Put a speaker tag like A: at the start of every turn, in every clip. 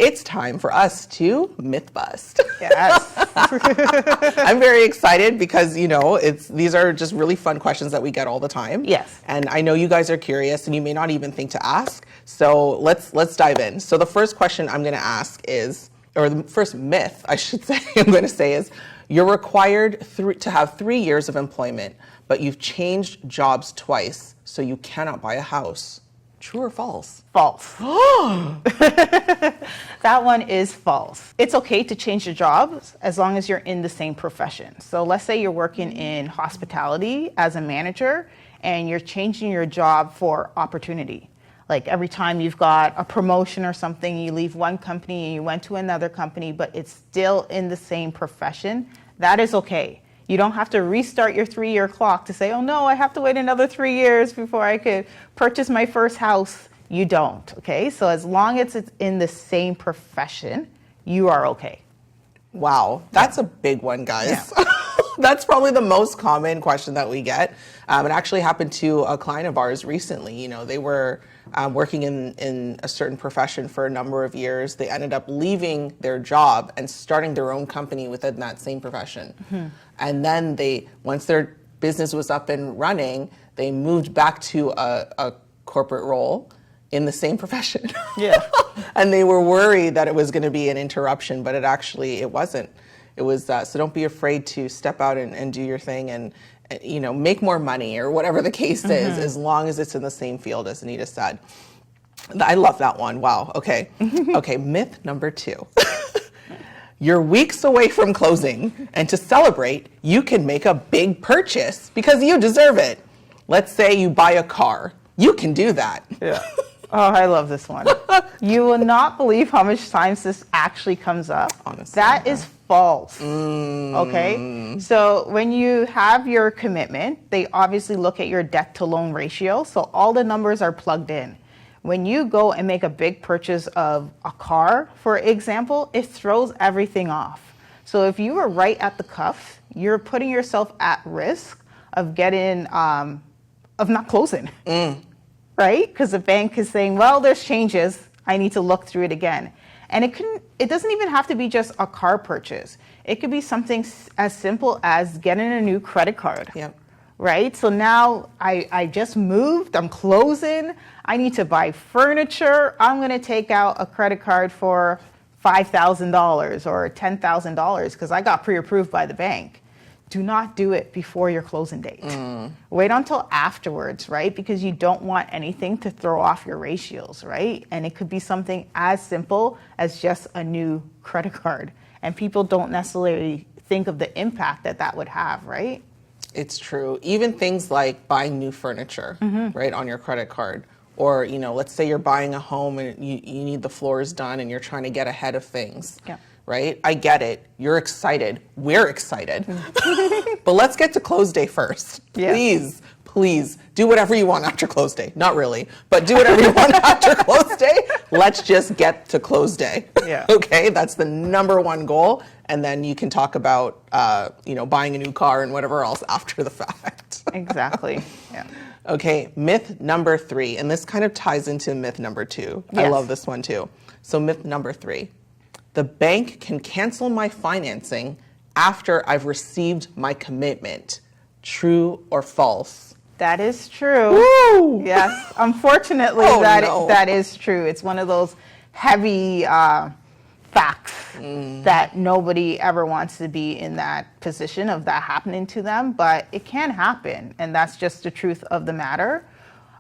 A: it's time for us to myth bust.
B: Yes.
A: I'm very excited because, these are just really fun questions that we get all the time.
B: Yes.
A: And I know you guys are curious and you may not even think to ask. So let's dive in. So the first question I'm going to ask is, or the first myth I should say, I'm going to say is, you're required to have 3 years of employment, but you've changed jobs twice, so you cannot buy a house. True or false?
B: False. That one is false. It's okay to change your jobs as long as you're in the same profession. So let's say you're working in hospitality as a manager and you're changing your job for opportunity. Like every time you've got a promotion or something, you leave one company and you went to another company, but it's still in the same profession, that is okay. You don't have to restart your 3-year clock to say, oh no, I have to wait another 3 years before I could purchase my first house. You don't, okay? So as long as it's in the same profession, you are okay.
A: Wow, that's a big one, guys.
B: Yeah.
A: That's probably the most common question that we get. It actually happened to a client of ours recently. They were working in a certain profession for a number of years. They ended up leaving their job and starting their own company within that same profession. Mm-hmm. And then once their business was up and running, they moved back to a corporate role in the same profession.
B: Yeah.
A: And they were worried that it was going to be an interruption, but it wasn't. It was, so don't be afraid to step out and do your thing and make more money or whatever the case is, as long as it's in the same field, as Anita said. I love that one. Wow. Okay. Okay. Myth number 2. You're weeks away from closing, and to celebrate, you can make a big purchase because you deserve it. Let's say you buy a car. You can do that.
B: Yeah. Oh, I love this one. You will not believe how much times this actually comes up.
A: Honestly.
B: That is false. Okay? So when you have your commitment, they obviously look at your debt to loan ratio. So all the numbers are plugged in. When you go and make a big purchase of a car, for example, it throws everything off. So if you were right at the cuff, you're putting yourself at risk of of not closing. Right? Because the bank is saying, well, there's changes. I need to look through it again. And it doesn't even have to be just a car purchase. It could be something as simple as getting a new credit card.
A: Yep.
B: Right? So now I just moved, I'm closing, I need to buy furniture. I'm going to take out a credit card for $5,000 or $10,000 because I got pre-approved by the bank. Do not do it before your closing date. Wait until afterwards, right? Because you don't want anything to throw off your ratios, right? And it could be something as simple as just a new credit card. And people don't necessarily think of the impact that would have, right?
A: It's true. Even things like buying new furniture, right, on your credit card. Or, let's say you're buying a home and you need the floors done and you're trying to get ahead of things.
B: Yeah.
A: Right? I get it. You're excited. We're excited. But let's get to close day first.
B: Yeah.
A: Please do whatever you want after close day. Not really, but do whatever you want after close day. Let's just get to close day.
B: Yeah.
A: Okay? That's the number one goal. And then you can talk about, buying a new car and whatever else after the fact.
B: Exactly. Yeah.
A: Okay, myth number 3. And this kind of ties into myth number 2.
B: Yes.
A: I love this one too. So myth number 3. The bank can cancel my financing after I've received my commitment. True or false?
B: That is true.
A: Woo!
B: Yes, unfortunately, that is true. It's one of those heavy facts that nobody ever wants to be in that position of that happening to them, but it can happen, and that's just the truth of the matter.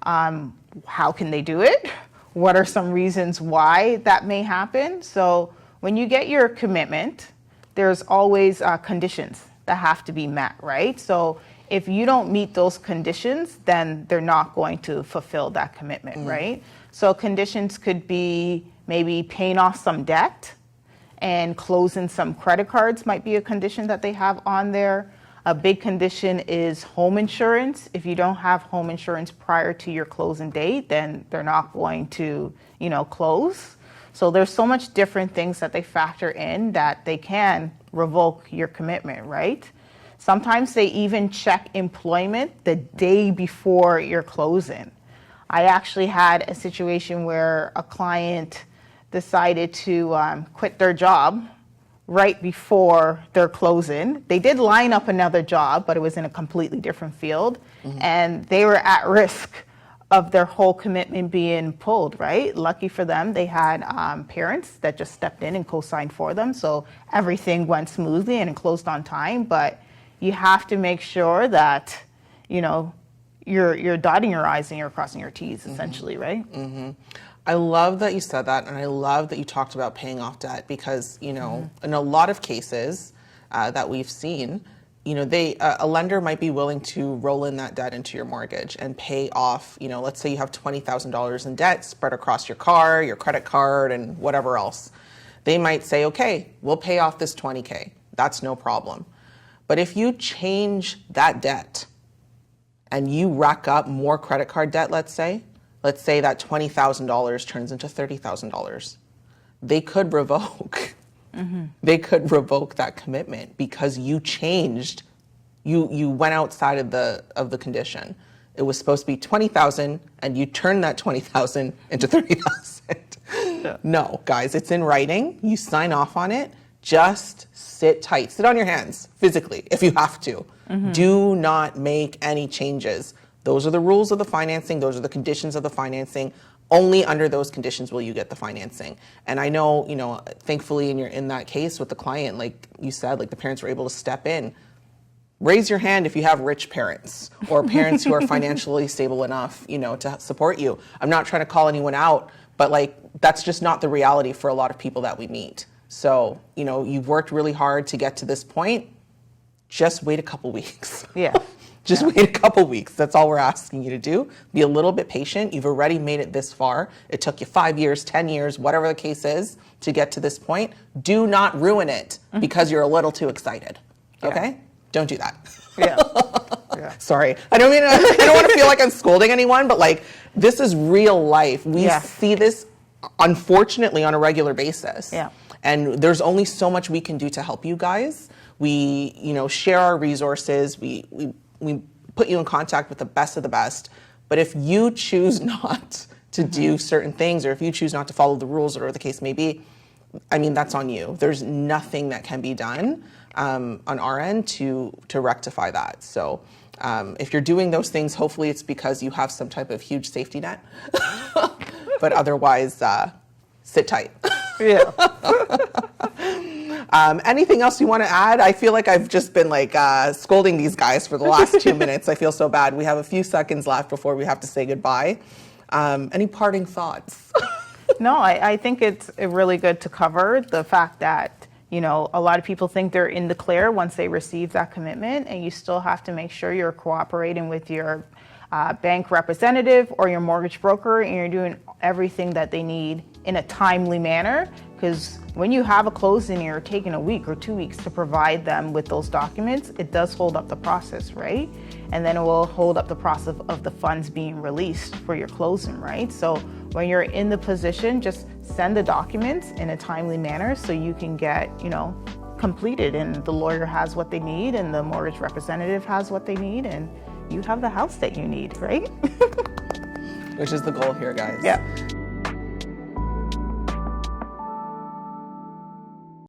B: How can they do it? What are some reasons why that may happen? So when you get your commitment, there's always conditions that have to be met, right? So if you don't meet those conditions, then they're not going to fulfill that commitment, right? So conditions could be maybe paying off some debt and closing some credit cards might be a condition that they have on there. A big condition is home insurance. If you don't have home insurance prior to your closing date, then they're not going to, close. So there's so much different things that they factor in that they can revoke your commitment, right? Sometimes they even check employment the day before your closing. I actually had a situation where a client decided to quit their job right before their closing. They did line up another job, but it was in a completely different field. And they were at risk of their whole commitment being pulled, right? Lucky for them, they had parents that just stepped in and co-signed for them. So everything went smoothly and it closed on time. But you have to make sure that, you know, you're dotting your I's and you're crossing your T's, essentially, right?
A: I love that you said that, and I love that you talked about paying off debt because, you know, in a lot of cases that we've seen, you know, a lender might be willing to roll in that debt into your mortgage and pay off, you know, let's say you have $20,000 in debt spread across your car, your credit card, and whatever else. They might say, okay, we'll pay off this $20K. That's no problem. But if you change that debt and you rack up more credit card debt, let's say that $20,000 turns into $30,000, they could revoke. They could revoke that commitment because you changed. You went outside of the condition. It was supposed to be $20,000, and you turned that $20,000 into $30,000. No, guys, it's in writing. You sign off on it. Just sit tight. Sit on your hands physically if you have to. Do not make any changes. Those are the rules of the financing. Those are the conditions of the financing. Only under those conditions will you get the financing. And I know, you know, thankfully, in that case with the client, like you said, like the parents were able to step in. Raise your hand if you have rich parents or parents who are financially stable enough, you know, to support you. I'm not trying to call anyone out, but like that's just not the reality for a lot of people that we meet. So, you know, you've worked really hard to get to this point. Just wait a couple weeks.
B: Yeah.
A: Just wait a couple weeks. That's all we're asking you to do. Be a little bit patient. You've already made it this far. It took you 5 years, 10 years, whatever the case is, to get to this point. Do not ruin it because you're a little too excited. Okay? Don't do that.
B: Yeah.
A: Sorry. I don't want to feel like I'm scolding anyone, but like this is real life. We see this, unfortunately, on a regular basis.
B: Yeah.
A: And there's only so much we can do to help you guys. We, you know, share our resources. We put you in contact with the best of the best. But if you choose not to do certain things, or if you choose not to follow the rules, or the case may be, I mean, that's on you. There's nothing that can be done on our end to rectify that. So if you're doing those things, hopefully it's because you have some type of huge safety net. But otherwise, sit tight.
B: Yeah.
A: Anything else you want to add? I feel like I've just been like scolding these guys for the last 2 minutes. I feel so bad. We have a few seconds left before we have to say goodbye. Any parting thoughts?
B: No, I think it's really good to cover the fact that, you know, a lot of people think they're in the clear once they receive that commitment, and you still have to make sure you're cooperating with your bank representative or your mortgage broker, and you're doing everything that they need in a timely manner. Because when you have a closing and you're taking a week or 2 weeks to provide them with those documents, it does hold up the process, right? And then it will hold up the process of the funds being released for your closing, right? So when you're in the position, just send the documents in a timely manner so you can get, you know, completed, and the lawyer has what they need and the mortgage representative has what they need, and you have the house that you need, right?
A: Which is the goal here, guys.
B: Yeah.